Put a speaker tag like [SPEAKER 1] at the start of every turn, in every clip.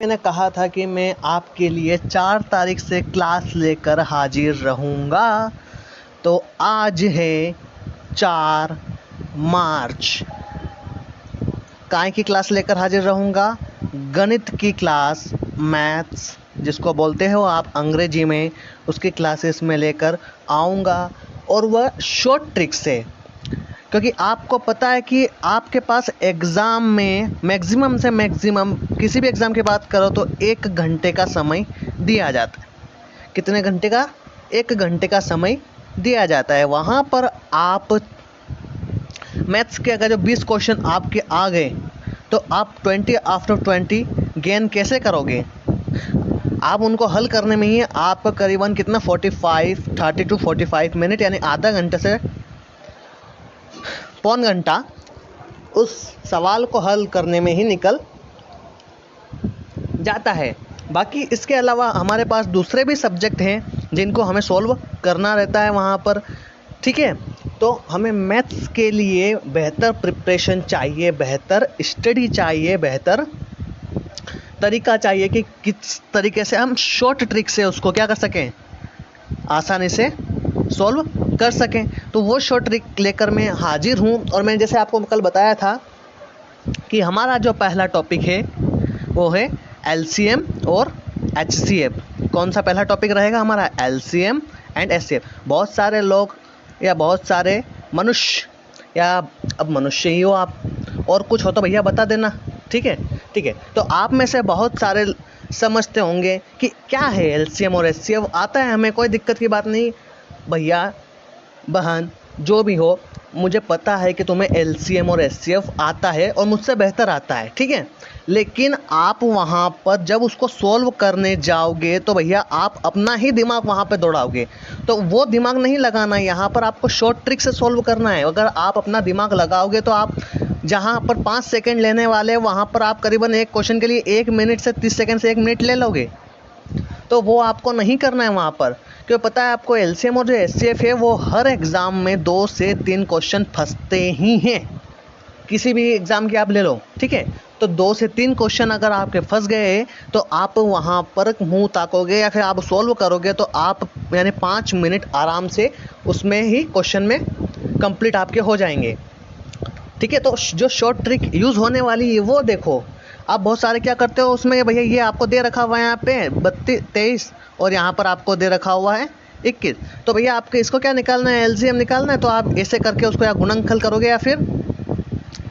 [SPEAKER 1] मैंने कहा था कि मैं आपके लिए 4 तारीख से क्लास लेकर हाजिर रहूँगा। तो आज है 4 मार्च। काय की क्लास लेकर हाजिर रहूँगा? गणित की क्लास, मैथ्स जिसको बोलते हो आप अंग्रेजी में, उसकी क्लासेस में लेकर आऊँगा और वह शॉर्ट ट्रिक से, क्योंकि आपको पता है कि आपके पास एग्ज़ाम में मैक्सिमम से मैक्सिमम किसी भी एग्ज़ाम की बात करो तो 1 घंटे का समय दिया जाता है। कितने घंटे का? 1 घंटे का समय दिया जाता है। वहाँ पर आप मैथ्स के अगर जो 20 क्वेश्चन आपके आ गए तो आप 20 आफ्टर 20 गेन कैसे करोगे? आप उनको हल करने में ही आपका करीबन कितना 30 to 45 मिनट यानी आधा घंटे से पौन घंटा उस सवाल को हल करने में ही निकल जाता है। बाकी इसके अलावा हमारे पास दूसरे भी सब्जेक्ट हैं जिनको हमें सॉल्व करना रहता है वहाँ पर, ठीक है। तो हमें मैथ्स के लिए बेहतर प्रिपरेशन चाहिए, बेहतर स्टडी चाहिए, बेहतर तरीका चाहिए कि किस तरीके से हम शॉर्ट ट्रिक से उसको क्या कर सकें, आसानी से सॉल्व कर सकें। तो वो शॉर्ट ट्रिक लेकर मैं हाजिर हूँ। और मैंने जैसे आपको कल बताया था कि हमारा जो पहला टॉपिक है वो है एलसीएम और एचसीएफ। कौन सा पहला टॉपिक रहेगा हमारा? LCM and HCF. बहुत सारे लोग या बहुत सारे मनुष्य, या अब मनुष्य ही हो आप और कुछ हो तो भैया बता देना, ठीक है। तो आप में से बहुत सारे समझते होंगे कि क्या है एलसीएम और एचसीएफ। आता है हमें, कोई दिक्कत की बात नहीं भैया बहन जो भी हो, मुझे पता है कि तुम्हें एलसीएम और एचसीएफ आता है और मुझसे बेहतर आता है, ठीक है। लेकिन आप वहाँ पर जब उसको सॉल्व करने जाओगे तो भैया आप अपना ही दिमाग वहाँ पे दौड़ाओगे। तो वो दिमाग नहीं लगाना है, यहाँ पर आपको शॉर्ट ट्रिक से सॉल्व करना है। अगर आप अपना दिमाग लगाओगे तो आप जहाँ पर 5 सेकंड लेने वाले वहाँ पर आप करीबन एक क्वेश्चन के लिए 1 मिनट से 30 सेकंड से 1 मिनट ले लोगे। तो वो आपको नहीं करना है वहाँ पर, क्योंकि पता है आपको एलसीएम और जो एचसीएफ है वो हर एग्ज़ाम में 2 से 3 क्वेश्चन फंसते ही हैं। किसी भी एग्ज़ाम की आप ले लो, ठीक है। तो 2 से 3 क्वेश्चन अगर आपके फंस गए तो आप वहाँ पर मुंह ताकोगे या फिर आप सॉल्व करोगे तो आप यानी 5 मिनट आराम से उसमें ही क्वेश्चन में कंप्लीट आपके हो जाएंगे, ठीक है। तो जो शॉर्ट ट्रिक यूज़ होने वाली है वो देखो। आप बहुत सारे क्या करते हो उसमें, भैया ये आपको दे रखा हुआ है यहाँ पे 23 और यहाँ पर आपको दे रखा हुआ है 21। तो भैया आपको इसको क्या निकालना है? एलसीएम निकालना है। तो आप ऐसे करके उसको या गुणनखल करोगे या फिर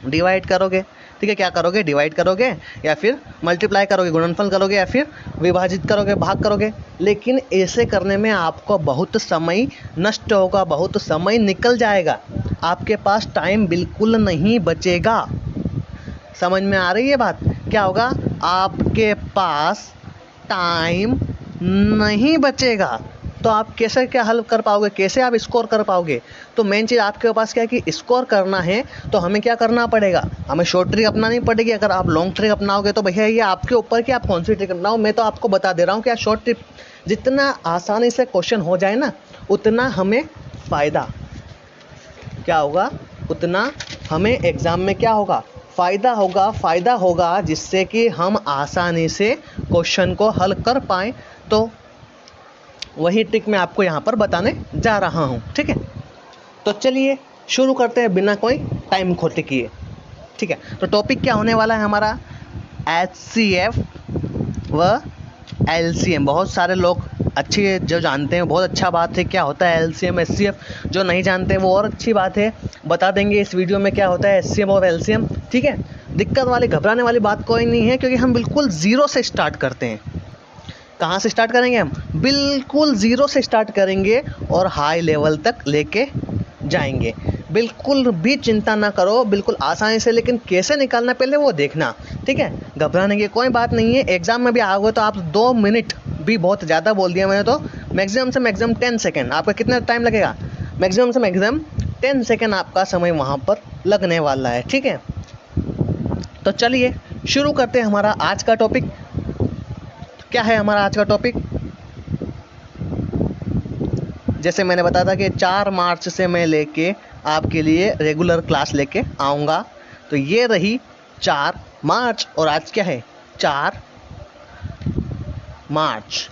[SPEAKER 1] डिवाइड करोगे, ठीक है। क्या करोगे? डिवाइड करोगे या फिर मल्टीप्लाई करोगे, गुणनफल करोगे या फिर विभाजित करोगे, भाग करोगे। लेकिन ऐसे करने में आपको बहुत समय नष्ट होगा, बहुत समय निकल जाएगा, आपके पास टाइम बिल्कुल नहीं बचेगा। समझ में आ रही है बात? क्या होगा? आपके पास टाइम नहीं बचेगा तो आप कैसे क्या हल कर पाओगे, कैसे आप स्कोर कर पाओगे? तो मेन चीज़ आपके पास क्या है कि स्कोर करना है तो हमें क्या करना पड़ेगा? हमें शॉर्ट ट्रिक अपनानी पड़ेगी। अगर आप लॉन्ग ट्रिक अपनाओगे तो भैया ये आपके ऊपर कि आप कौन सी ट्रिक अपनाओ। मैं तो आपको बता दे रहा हूँ कि आप शॉर्ट ट्रिक जितना आसानी से क्वेश्चन हो जाए ना उतना हमें फ़ायदा क्या होगा, उतना हमें एग्ज़ाम में क्या होगा, फ़ायदा होगा जिससे कि हम आसानी से क्वेश्चन को हल कर पाएँ। तो वही ट्रिक मैं आपको यहाँ पर बताने जा रहा हूँ, ठीक है। तो चलिए शुरू करते हैं बिना कोई टाइम खोटे किए, ठीक है। तो टॉपिक क्या होने वाला है हमारा? एचसीएफ व एलसीएम। बहुत सारे लोग अच्छी जो जानते हैं बहुत अच्छा बात है क्या होता है एलसीएम एचसीएफ। जो नहीं जानते हैं वो और अच्छी बात है, बता देंगे इस वीडियो में क्या होता है एचसीएम और एलसीएम, ठीक है। दिक्कत वाली घबराने वाली बात कोई नहीं है, क्योंकि हम बिल्कुल ज़ीरो से स्टार्ट करते हैं। कहाँ से स्टार्ट करेंगे? हम बिल्कुल ज़ीरो से स्टार्ट करेंगे और हाई लेवल तक लेके जाएंगे। बिल्कुल भी चिंता ना करो, बिल्कुल आसानी से। लेकिन कैसे निकालना पहले वो देखना, ठीक है। घबराने की कोई बात नहीं है। एग्ज़ाम में भी आओगे तो आप 2 मिनट भी बहुत ज़्यादा बोल दिया मैंने, तो मैक्सिमम से मैक्सिमम 10 सेकेंड। आपका कितना टाइम लगेगा? मैक्सिमम से मैक्सिमम 10 सेकेंड आपका समय वहाँ पर लगने वाला है, ठीक है। तो चलिए शुरू करते हैं हमारा आज का टॉपिक। क्या है हमारा आज का टॉपिक? जैसे मैंने बताया था कि 4 मार्च से मैं लेके आपके लिए रेगुलर क्लास लेके आऊँगा। तो ये रही 4 मार्च और आज क्या है? 4 मार्च।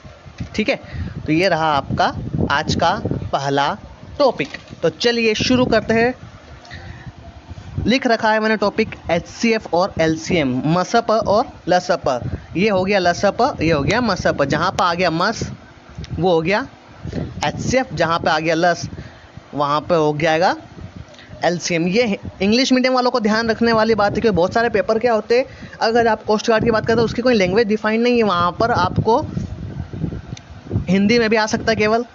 [SPEAKER 1] ठीक है, तो ये रहा आपका आज का पहला टॉपिक। तो चलिए शुरू करते हैं। लिख रखा है मैंने टॉपिक HCF और LCM, मसप और लसप। ये हो गया लसप, ये हो गया मसप। जहाँ पर आ गया मस वो हो गया HCF, जहाँ पे आ गया लस वहाँ पे हो जाएगा LCM। ये इंग्लिश मीडियम वालों को ध्यान रखने वाली बात है कि बहुत सारे पेपर क्या होते हैं, अगर आप कोस्ट गार्ड की बात करें तो उसकी कोई लैंग्वेज डिफाइन नहीं है, वहाँ पर आपको हिंदी में भी आ सकता है केवल,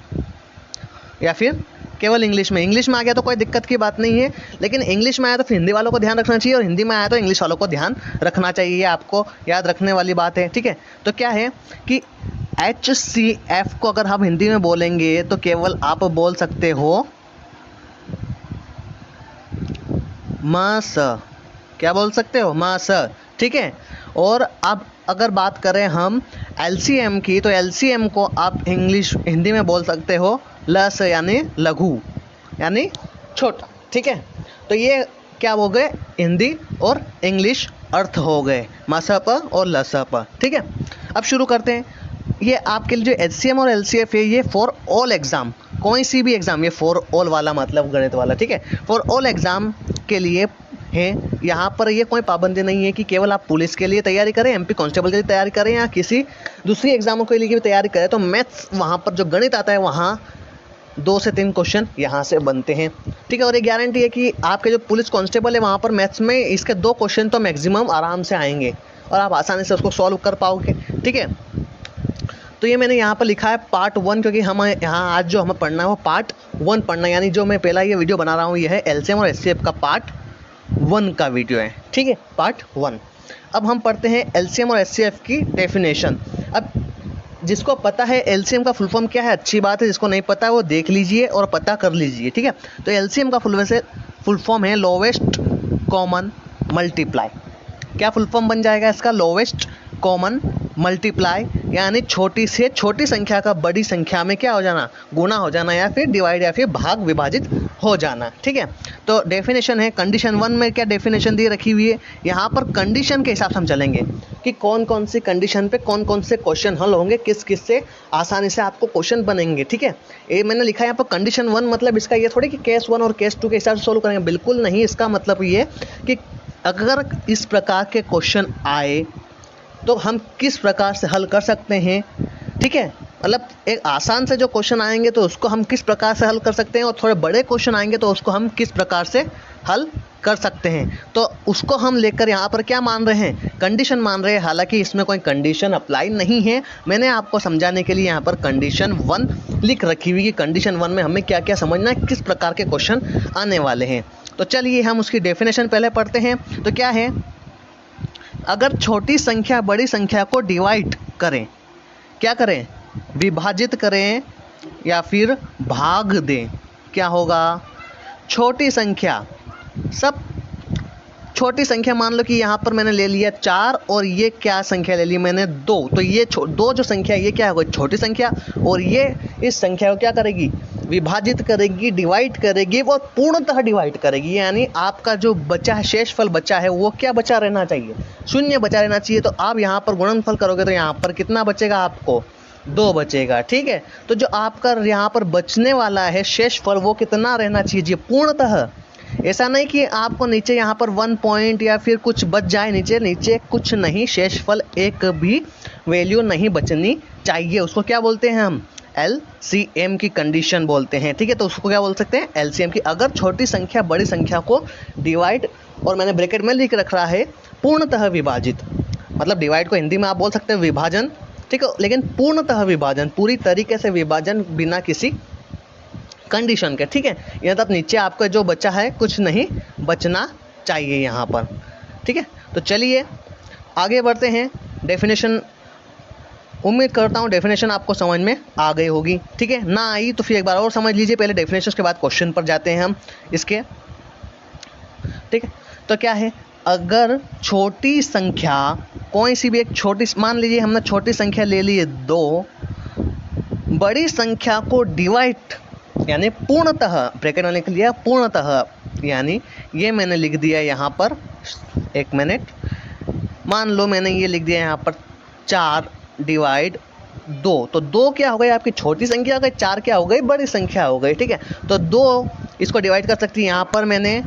[SPEAKER 1] या फिर केवल इंग्लिश में आ गया तो कोई दिक्कत की बात नहीं है, लेकिन इंग्लिश में आया तो फिर हिंदी वालों को ध्यान रखना चाहिए, और हिंदी में आया तो इंग्लिश वालों को ध्यान रखना चाहिए। आपको याद रखने वाली बात है। ठीक है, तो क्या है कि HCF को अगर हम हिंदी में बोलेंगे तो केवल आप बोल सकते हो मास। क्या बोल सकते हो? मास। ठीक है, और अब अगर बात करें हम LCM की, तो LCM को आप हिंदी में बोल सकते हो लस, यानी लघु, यानी छोटा। ठीक है, तो ये क्या हो गए? हिंदी और इंग्लिश अर्थ हो गए, मसप और लसप। ठीक है, अब शुरू करते हैं। ये आपके लिए जो HCM और LCF है, ये फॉर ऑल एग्ज़ाम, कोई सी भी एग्ज़ाम, ये फॉर ऑल वाला मतलब गणित वाला। ठीक है, फॉर ऑल एग्ज़ाम के लिए है। यहाँ पर ये कोई पाबंदी नहीं है कि केवल आप पुलिस के लिए तैयारी करें, MP कांस्टेबल के लिए तैयारी करें, या किसी दूसरी एग्जामों के लिए भी तैयारी करें, तो मैथ्स वहाँ पर जो गणित आता है वहाँ 2 से 3 क्वेश्चन यहाँ से बनते हैं। ठीक है, और ये गारंटी है कि आपके जो पुलिस कांस्टेबल है वहाँ पर मैथ्स में इसके 2 क्वेश्चन तो मैक्सिमम आराम से आएंगे और आप आसानी से उसको सॉल्व कर पाओगे। ठीक है, तो ये मैंने यहाँ पर लिखा है पार्ट 1, क्योंकि हम यहाँ आज जो हमें पढ़ना है वो पार्ट 1 पढ़ना है, यानी जो मैं पहला ये वीडियो बना रहा हूँ ये है LCM और HCF का पार्ट 1 का वीडियो है। ठीक है, पार्ट 1। अब हम पढ़ते हैं LCM और HCF की डेफिनेशन। अब जिसको पता है LCM का फुल फॉर्म क्या है, अच्छी बात है, जिसको नहीं पता है वो देख लीजिए और पता कर लीजिए। ठीक है, तो LCM का फुल फॉर्म है लोवेस्ट कॉमन मल्टीप्लाई। क्या फुल फॉर्म बन जाएगा इसका? लोवेस्ट कॉमन मल्टीप्लाई, यानी छोटी से छोटी संख्या का बड़ी संख्या में क्या हो जाना? गुना हो जाना, या फिर डिवाइड, या फिर भाग विभाजित हो जाना। ठीक है, तो डेफिनेशन है कंडीशन 1 में क्या डेफिनेशन दी रखी हुई है, यहाँ पर कंडीशन के हिसाब से हम चलेंगे कि कौन कौन सी कंडीशन पे कौन कौन से क्वेश्चन हल होंगे, किस किस से आसानी से आपको क्वेश्चन बनेंगे। ठीक है, ये मैंने लिखा है यहाँ पर कंडीशन 1, मतलब इसका ये थोड़ी कि केस 1 और केस 2 के हिसाब से सोल्व करेंगे, बिल्कुल नहीं। इसका मतलब ये कि अगर इस प्रकार के क्वेश्चन आए तो हम किस प्रकार से हल कर सकते हैं। ठीक है, मतलब एक आसान से जो क्वेश्चन आएंगे तो उसको हम किस प्रकार से हल कर सकते हैं, और थोड़े बड़े क्वेश्चन आएंगे तो उसको हम किस प्रकार से हल कर सकते हैं, तो उसको हम लेकर यहाँ पर क्या मान रहे हैं? कंडीशन मान रहे हैं। हालांकि इसमें कोई कंडीशन अप्लाई नहीं है, मैंने आपको समझाने के लिए यहाँ पर कंडीशन 1 लिख रखी हुई कि कंडीशन 1 में हमें क्या क्या समझना है, किस प्रकार के क्वेश्चन आने वाले हैं। तो चलिए हम उसकी डेफिनेशन पहले पढ़ते हैं। तो क्या है? अगर छोटी संख्या बड़ी संख्या को डिवाइड करें, क्या करें? विभाजित करें या फिर भाग दें, क्या होगा? छोटी संख्या, सब छोटी संख्या मान लो कि यहाँ पर मैंने ले लिया 4 और ये क्या संख्या ले ली मैंने 2, तो ये 2 जो संख्या ये क्या होगा? छोटी संख्या, और ये इस संख्या को क्या करेगी? विभाजित करेगी, डिवाइड करेगी, और पूर्णतः डिवाइड करेगी, यानी आपका जो बचा है, शेषफल बचा है, वो क्या बचा रहना चाहिए? 0 बचा रहना चाहिए। तो आप यहाँ पर गुणनफल करोगे तो यहाँ पर कितना बचेगा? आपको 2 बचेगा। ठीक है, तो जो आपका यहाँ पर बचने वाला है शेषफल वो कितना रहना चाहिए? पूर्णतः। ऐसा नहीं कि आपको नीचे यहाँ पर 1 पॉइंट या फिर कुछ बच जाए, नीचे कुछ नहीं, शेषफल एक भी वैल्यू नहीं बचनी चाहिए। उसको क्या बोलते हैं हम? LCM की कंडीशन बोलते हैं। ठीक है, तो उसको क्या बोल सकते हैं? LCM की। अगर छोटी संख्या बड़ी संख्या को डिवाइड, और मैंने ब्रैकेट में लिख रखा है पूर्णतः विभाजित, मतलब डिवाइड को हिंदी में आप बोल सकते हैं विभाजन। ठीक है, लेकिन पूर्णतः विभाजन, पूरी तरीके से विभाजन, बिना किसी कंडीशन के। ठीक है, यहाँ तक नीचे आपका जो बचा है कुछ नहीं बचना चाहिए यहाँ पर। ठीक है, तो चलिए आगे बढ़ते हैं। डेफिनेशन, उम्मीद करता हूँ डेफिनेशन आपको समझ में आ गई होगी। ठीक है, ना आई तो फिर एक बार और समझ लीजिए पहले डेफिनेशन के बाद क्वेश्चन पर जाते हैं हम इसके। ठीक है, तो क्या है? अगर छोटी संख्या, कोई सी भी एक छोटी, मान लीजिए हमने छोटी संख्या ले ली है 2, बड़ी संख्या को डिवाइड, यानी पूर्णतः, ब्रैकेट में लिख लिया पूर्णतः, यानी ये मैंने लिख दिया यहाँ पर, 1 मिनट, मान लो मैंने ये लिख दिया यहाँ पर 4 डिवाइड 2, तो 2 क्या हो गई आपकी छोटी संख्या हो गई, 4 क्या हो गई बड़ी संख्या हो गई। ठीक है, तो 2 इसको डिवाइड कर सकती है। यहाँ पर मैंने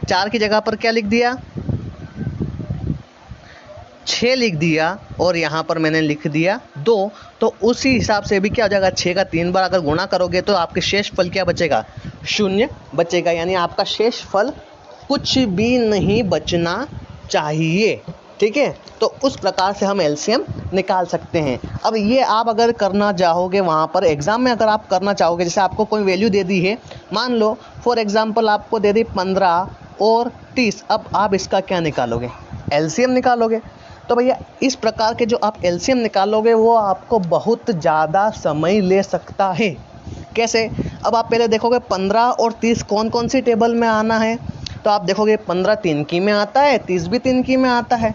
[SPEAKER 1] 4 की जगह पर क्या लिख दिया, 6 लिख दिया, और यहाँ पर मैंने लिख दिया 2। तो उसी हिसाब से भी क्या हो जाएगा, 6 का 3 बार अगर गुणा करोगे तो आपके शेष फल क्या बचेगा, 0 बचेगा। यानी आपका शेष फल कुछ भी नहीं बचना चाहिए। ठीक है, तो उस प्रकार से हम एलसीएम निकाल सकते हैं। अब ये आप अगर करना चाहोगे वहाँ पर एग्ज़ाम में, अगर आप करना चाहोगे, जैसे आपको कोई वैल्यू दे दी है, मान लो फॉर एग्ज़ाम्पल आपको दे दी 15 और 30, अब आप इसका क्या निकालोगे, एलसीएम निकालोगे। तो भैया इस प्रकार के जो आप एलसीएम निकालोगे वो आपको बहुत ज़्यादा समय ले सकता है। कैसे, अब आप पहले देखोगे 15 और 30 कौन कौन सी टेबल में आना है, तो आप देखोगे 15 3 की में आता है, 30 भी 3 की में आता है।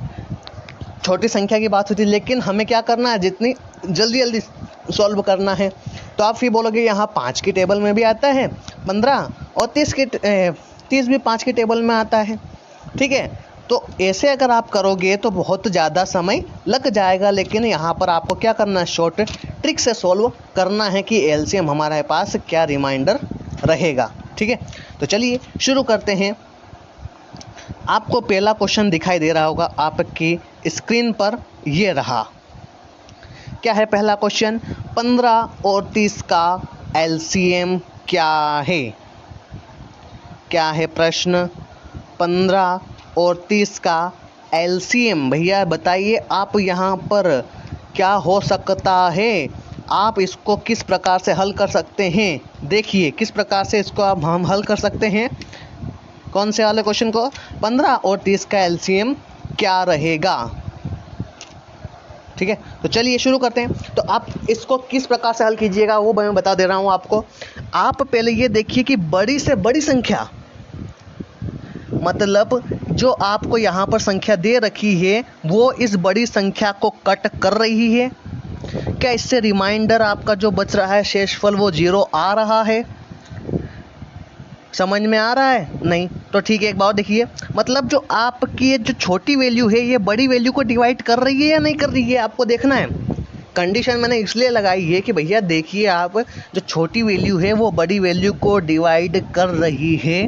[SPEAKER 1] छोटी संख्या की बात होती है, लेकिन हमें क्या करना है, जितनी जल्दी सॉल्व करना है। तो आप फिर बोलोगे यहाँ 5 की टेबल में भी आता है 15, और 30 भी 5 की टेबल में आता है। ठीक है, तो ऐसे अगर आप करोगे तो बहुत ज़्यादा समय लग जाएगा। लेकिन यहाँ पर आपको क्या करना है, शॉर्ट ट्रिक से सॉल्व करना है कि एलसीएम हमारे पास क्या रिमाइंडर रहेगा। ठीक है, तो चलिए शुरू करते हैं। आपको पहला क्वेश्चन दिखाई दे रहा होगा आपकी स्क्रीन पर, ये रहा। क्या है पहला क्वेश्चन, 15 और 30 का एलसीएम क्या है। क्या है प्रश्न, 15 और 30 का एलसीएम। भैया बताइए आप यहाँ पर क्या हो सकता है, आप इसको किस प्रकार से हल कर सकते हैं। देखिए किस प्रकार से इसको अब हम हल कर सकते हैं। कौन से वाले क्वेश्चन को, 15 और 30 का एलसीएम क्या रहेगा। ठीक है, तो चलिए शुरू करते हैं। तो आप इसको किस प्रकार से हल कीजिएगा वो मैं बता दे रहा हूँ आपको। आप पहले ये देखिए कि बड़ी से बड़ी संख्या, मतलब जो आपको यहाँ पर संख्या दे रखी है वो इस बड़ी संख्या को कट कर रही है। क्या इससे रिमाइंडर आपका जो बच रहा है शेषफल वो 0 आ रहा है। समझ में आ रहा है, नहीं तो ठीक है, एक बार देखिए, मतलब जो आपकी जो छोटी वैल्यू है ये बड़ी वैल्यू को डिवाइड कर रही है या नहीं कर रही है, आपको देखना है। कंडीशन मैंने इसलिए लगाई है कि भैया देखिए आप, जो छोटी वैल्यू है वो बड़ी वैल्यू को डिवाइड कर रही है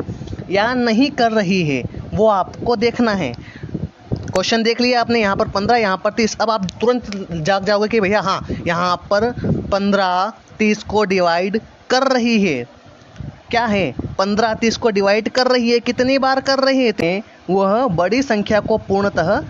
[SPEAKER 1] या नहीं कर रही है, वो आपको देखना है। क्वेश्चन देख लिया आपने, यहाँ पर 15, यहाँ पर 30। अब आप तुरंत जाग जाओगे कि भैया हाँ, यहाँ पर 15 30 को डिवाइड कर रही है। क्या है, 15 30 को डिवाइड कर रही है। कितनी बार कर रही है, वह बड़ी संख्या को पूर्णतः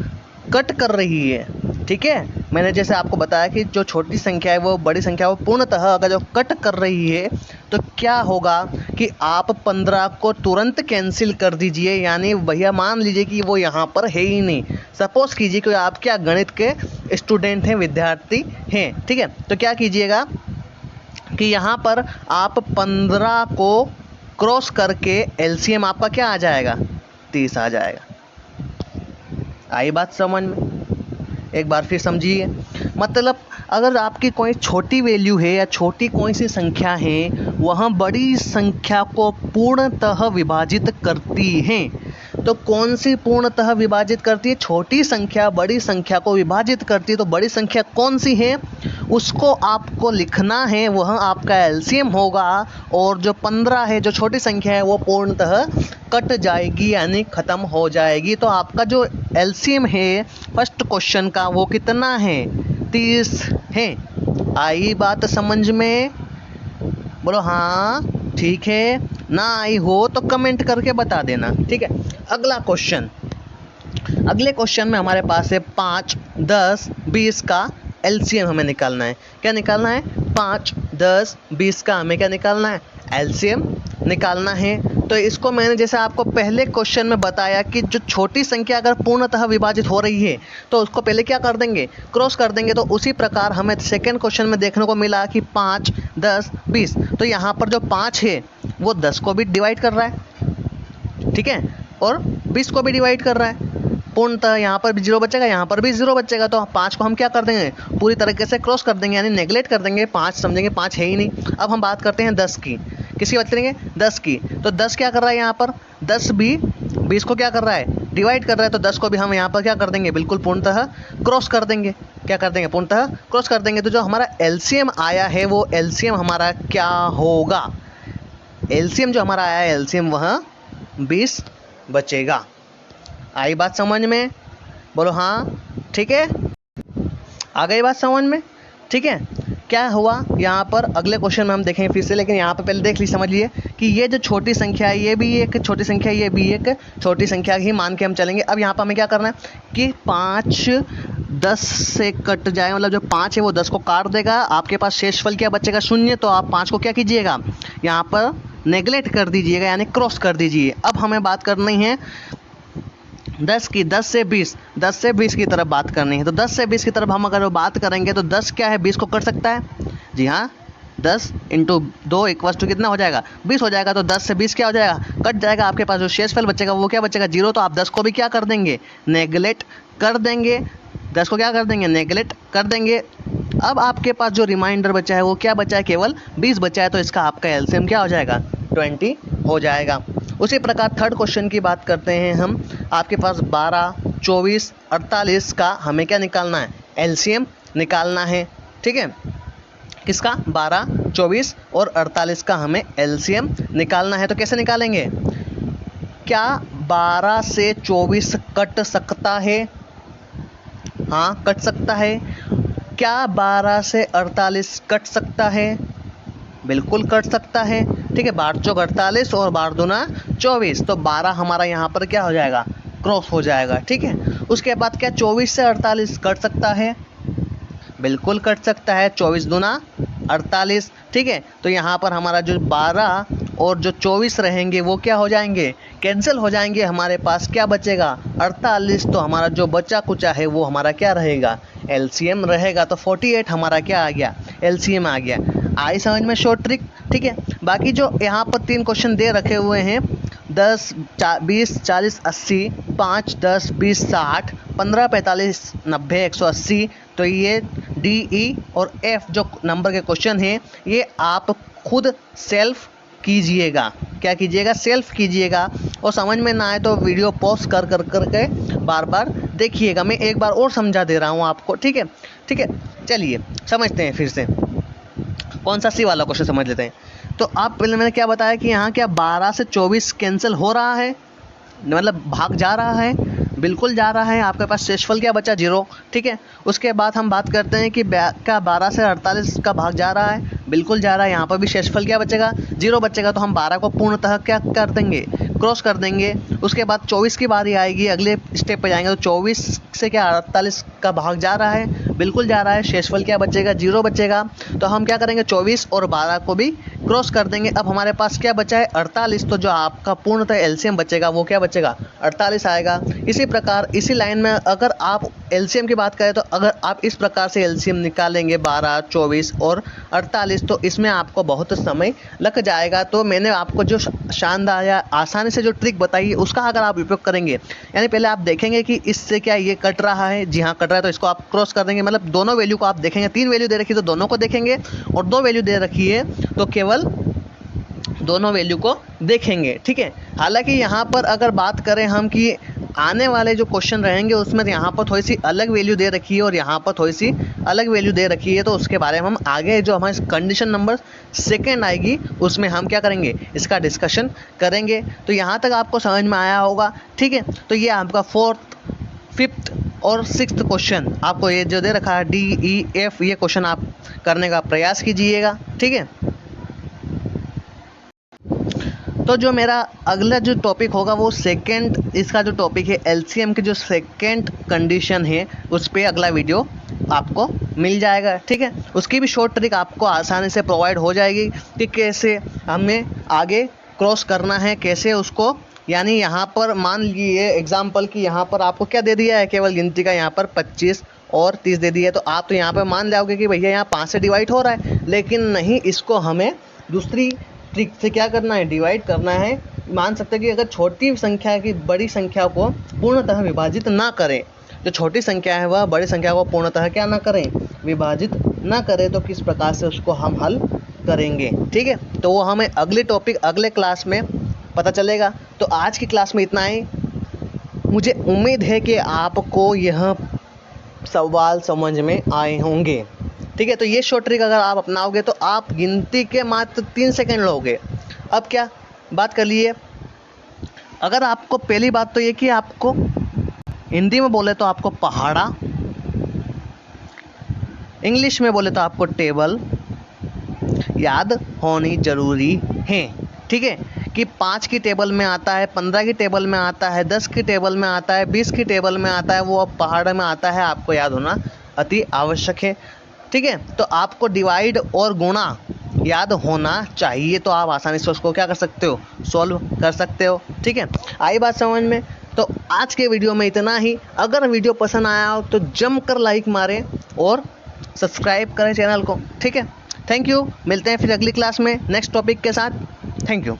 [SPEAKER 1] कट कर रही है। ठीक है, मैंने जैसे आपको बताया कि जो छोटी संख्या है वो बड़ी संख्या को पूर्णतः अगर जो कट कर रही है तो क्या होगा कि आप 15 को तुरंत कैंसिल कर दीजिए। यानी भैया मान लीजिए कि वो यहाँ पर है ही नहीं। सपोज कीजिए कि आप क्या गणित के स्टूडेंट हैं, विद्यार्थी हैं। ठीक है, तो क्या कीजिएगा कि यहाँ पर आप 15 को क्रॉस करके एलसीएम आपका क्या आ जाएगा, 30 आ जाएगा। आई बात समझ में, एक बार फिर समझिए। मतलब अगर आपकी कोई छोटी वैल्यू है या छोटी कोई सी संख्या है, वह बड़ी संख्या को पूर्णतः विभाजित करती है। तो कौन सी पूर्णतः विभाजित करती है, छोटी संख्या बड़ी संख्या को विभाजित करती है। तो बड़ी संख्या कौन सी है उसको आपको लिखना है, वह आपका एलसीएम होगा। और जो 15 है, जो छोटी संख्या है, वो पूर्णतः कट जाएगी यानी ख़त्म हो जाएगी। तो आपका जो एलसीएम है फर्स्ट क्वेश्चन का वो कितना है, 30 है। आई बात समझ में, बोलो हाँ ठीक है, ना आई हो तो कमेंट करके बता देना। ठीक है, अगला क्वेश्चन। अगले क्वेश्चन में हमारे पास है 5 10 20 का एलसीएम हमें निकालना है। क्या निकालना है, 5 10 20 का हमें क्या निकालना है, एलसीएम निकालना है। तो इसको मैंने जैसे आपको पहले क्वेश्चन में बताया कि जो छोटी संख्या अगर पूर्णतः विभाजित हो रही है तो उसको पहले क्या कर देंगे, क्रॉस कर देंगे। तो उसी प्रकार हमें सेकंड क्वेश्चन में देखने को मिला कि 5 10 20। तो यहाँ पर जो 5 है वो 10 को भी डिवाइड कर रहा है, ठीक है, और 20 को भी डिवाइड कर रहा है। पूर्णतः यहाँ पर भी 0 बचेगा, यहाँ पर भी 0 बचेगा। तो 5 को हम क्या कर देंगे, पूरी तरीके से क्रॉस कर देंगे, यानी नेगलेक्ट कर देंगे। 5 समझेंगे 5 है ही नहीं। अब हम बात करते हैं 10 की। किसकी बात करेंगे, 10 की। तो 10 क्या कर रहा है यहाँ पर, 10 भी 20 को क्या कर रहा है, डिवाइड कर रहा है। तो 10 को भी हम यहाँ पर क्या कर देंगे, बिल्कुल पूर्णतः क्रॉस कर देंगे। क्या कर देंगे, पूर्णतः क्रॉस कर देंगे। तो जो हमारा एलसीएम आया है वो एलसीएम हमारा क्या होगा, एलसीएम जो हमारा आया है एलसीएम वह 20 बचेगा। आई बात समझ में, बोलो हाँ ठीक है, आ गई बात समझ में, ठीक है। क्या हुआ यहाँ पर अगले क्वेश्चन में हम देखेंगे फिर से, लेकिन यहाँ पर पहले देख ली समझ लिए कि ये जो छोटी संख्या है ये भी एक छोटी संख्या, ये भी एक छोटी संख्या ही मान के हम चलेंगे। अब यहाँ पर हमें क्या करना है कि 5 10 से कट जाए, मतलब जो 5 है वो 10 को काट देगा, आपके पास शेषफल क्या बचेगा 0। तो आप 5 को क्या कीजिएगा यहाँ पर नेगलेक्ट कर दीजिएगा, यानी क्रॉस कर दीजिए। अब हमें बात करनी है 10 की, 10 से 20 की तरफ बात करनी है। तो 10 से 20 की तरफ हम अगर बात करेंगे तो 10 क्या है 20 को कट सकता है, जी हाँ 10 × 2 = कितना हो जाएगा 20 हो जाएगा। तो 10 से 20 क्या हो जाएगा, कट जाएगा, आपके पास जो शेषफल बचेगा वो क्या बचेगा 0। तो आप 10 को भी क्या कर देंगे, नेगलेक्ट कर देंगे, 10 को क्या कर देंगे, नेगलेक्ट कर देंगे। अब आपके पास जो रिमाइंडर बचा है वो क्या बचा है, केवल 20 बचा है। तो इसका आपका एलसीएम क्या हो जाएगा 20 हो जाएगा। उसी प्रकार थर्ड क्वेश्चन की बात करते हैं हम। आपके पास 12 24 48 का हमें क्या निकालना है, एलसीएम निकालना है, ठीक है। किसका, 12 24 और 48 का हमें एलसीएम निकालना है। तो कैसे निकालेंगे, क्या 12 से 24 कट सकता है, हाँ कट सकता है। क्या 12 से 48 कट सकता है, बिल्कुल कट सकता है, ठीक है। 12 चौक 48 और 12 दूना 24, तो 12 हमारा यहाँ पर क्या हो जाएगा, क्रॉस हो जाएगा, ठीक है। उसके बाद क्या 24 से 48 कट सकता है, बिल्कुल कट सकता है, 24 दूना 48, ठीक है। तो यहाँ पर हमारा जो 12 और जो 24 रहेंगे वो क्या हो जाएंगे, कैंसिल हो जाएंगे। हमारे पास क्या बचेगा 48। तो हमारा जो बचा कुचा है वो हमारा क्या रहेगा, एलसीएम रहेगा। तो 48 हमारा क्या आ गया, एलसीएम आ गया। आई समझ में शॉर्ट ट्रिक, ठीक है। बाकी जो यहाँ पर 3 क्वेश्चन दे रखे हुए हैं 10 20 40 80, 5 10 20 60, 15 45 90 180, तो ये डी ई और एफ जो नंबर के क्वेश्चन हैं ये आप खुद सेल्फ कीजिएगा। क्या कीजिएगा, सेल्फ कीजिएगा। और समझ में ना आए तो वीडियो पॉज कर के बार बार देखिएगा। मैं एक बार और समझा दे रहा हूँ आपको, ठीक है, ठीक है। चलिए समझते हैं फिर से, कौन सा सी वाला क्वेश्चन समझ लेते हैं। तो आप पहले मैंने क्या बताया कि यहाँ क्या 12 से 24 कैंसिल हो रहा है, मतलब भाग जा रहा है, बिल्कुल जा रहा है। आपके पास शेषफल क्या बचा 0, ठीक है। उसके बाद हम बात करते हैं कि क्या 12 से 48 का भाग जा रहा है, बिल्कुल जा रहा है। यहाँ पर भी शेषफल क्या बचेगा 0 बचेगा। तो हम 12 को पूर्णतः क्या कर देंगे, क्रॉस कर देंगे। उसके बाद 24 की बारी आएगी, अगले स्टेप पे जाएंगे। तो 24 से क्या 48 का भाग जा रहा है, बिल्कुल जा रहा है। शेषफल क्या बचेगा 0 बचेगा। तो हम क्या करेंगे 24 और 12 को भी क्रॉस कर देंगे। अब हमारे पास क्या बचा है 48। तो जो आपका पूर्णतः एलसीएम बचेगा वो क्या बचेगा 48 आएगा। इसी प्रकार इसी लाइन में अगर आप एलसीएम की बात करें तो अगर आप इस प्रकार से एलसीएम निकालेंगे 12 24 और 48 तो इसमें आपको बहुत समय लग जाएगा। तो मैंने आपको जो शानदार या आसानी से जो ट्रिक बताई है उसका अगर आप उपयोग करेंगे, यानी पहले आप देखेंगे कि इससे क्या ये कट रहा है, जी हाँ कट रहा है, तो इसको आप क्रॉस कर देंगे। मतलब दोनों वैल्यू को आप देखेंगे, 3 वैल्यू दे रखी है तो दोनों को देखेंगे, और 2 वैल्यू दे रखी है तो केवल दोनों वैल्यू को देखेंगे, ठीक है। हालांकि यहाँ पर अगर बात करें हम कि आने वाले जो क्वेश्चन रहेंगे उसमें यहाँ पर थोड़ी सी अलग वैल्यू दे रखी है और यहाँ पर थोड़ी सी अलग वैल्यू दे रखी है, तो उसके बारे में हम आगे जो हमारी कंडीशन नंबर 2 आएगी उसमें हम क्या करेंगे, इसका डिस्कशन करेंगे। तो यहाँ तक आपको समझ में आया होगा, ठीक है। तो ये आपका 4th 5th और 6th क्वेश्चन आपको ये जो दे रखा है डी ई एफ, ये क्वेश्चन आप करने का प्रयास कीजिएगा, ठीक है। तो जो मेरा अगला जो टॉपिक होगा वो सेकंड, इसका जो टॉपिक है एलसीएम की जो सेकंड कंडीशन है उस पर अगला वीडियो आपको मिल जाएगा, ठीक है। उसकी भी शॉर्ट ट्रिक आपको आसानी से प्रोवाइड हो जाएगी कि कैसे हमें आगे क्रॉस करना है, कैसे उसको, यानी यहाँ पर मान लीजिए एग्जाम्पल कि यहाँ पर आपको क्या दे दिया है, केवल गिनती का यहाँ पर 25 और 30 दे दिया है। तो आप तो यहाँ पर मान जाओगे कि भैया यहाँ 5 से डिवाइड हो रहा है, लेकिन नहीं, इसको हमें दूसरी ट्रिक से क्या करना है, डिवाइड करना है। मान सकते हैं कि अगर छोटी संख्या की बड़ी संख्या को पूर्णतः विभाजित ना करें, जो छोटी संख्या है वह बड़ी संख्या को पूर्णतः क्या ना करें, विभाजित ना करें, तो किस प्रकार से उसको हम हल करेंगे, ठीक है। तो वो हमें अगले टॉपिक अगले क्लास में पता चलेगा। तो आज की क्लास में इतना ही। मुझे उम्मीद है कि आपको यह सवाल समझ में आए होंगे। ठीक है, तो ये शॉर्ट ट्रिक अगर आप अपनाओगे तो आप गिनती के मात्र 3 सेकंड लोगे। अब क्या बात कर लिए, अगर आपको पहली बात तो ये कि आपको हिंदी में बोले तो आपको पहाड़ा, इंग्लिश में बोले तो आपको टेबल याद होनी ज़रूरी है। ठीक है, कि 5 की टेबल में आता है, 15 की टेबल में आता है, 10 की टेबल में आता है, 20 की टेबल में आता है, वो अब पहाड़ में आता है, आपको याद होना अति आवश्यक है। ठीक है, तो आपको डिवाइड और गुणा याद होना चाहिए, तो आप आसानी से उसको क्या कर सकते हो, सॉल्व कर सकते हो। ठीक है, आई बात समझ में। तो आज के वीडियो में इतना ही। अगर वीडियो पसंद आया हो तो जमकर लाइक मारें और सब्सक्राइब करें चैनल को। ठीक है, थैंक यू, मिलते हैं फिर अगली क्लास में नेक्स्ट टॉपिक के साथ। Thank you.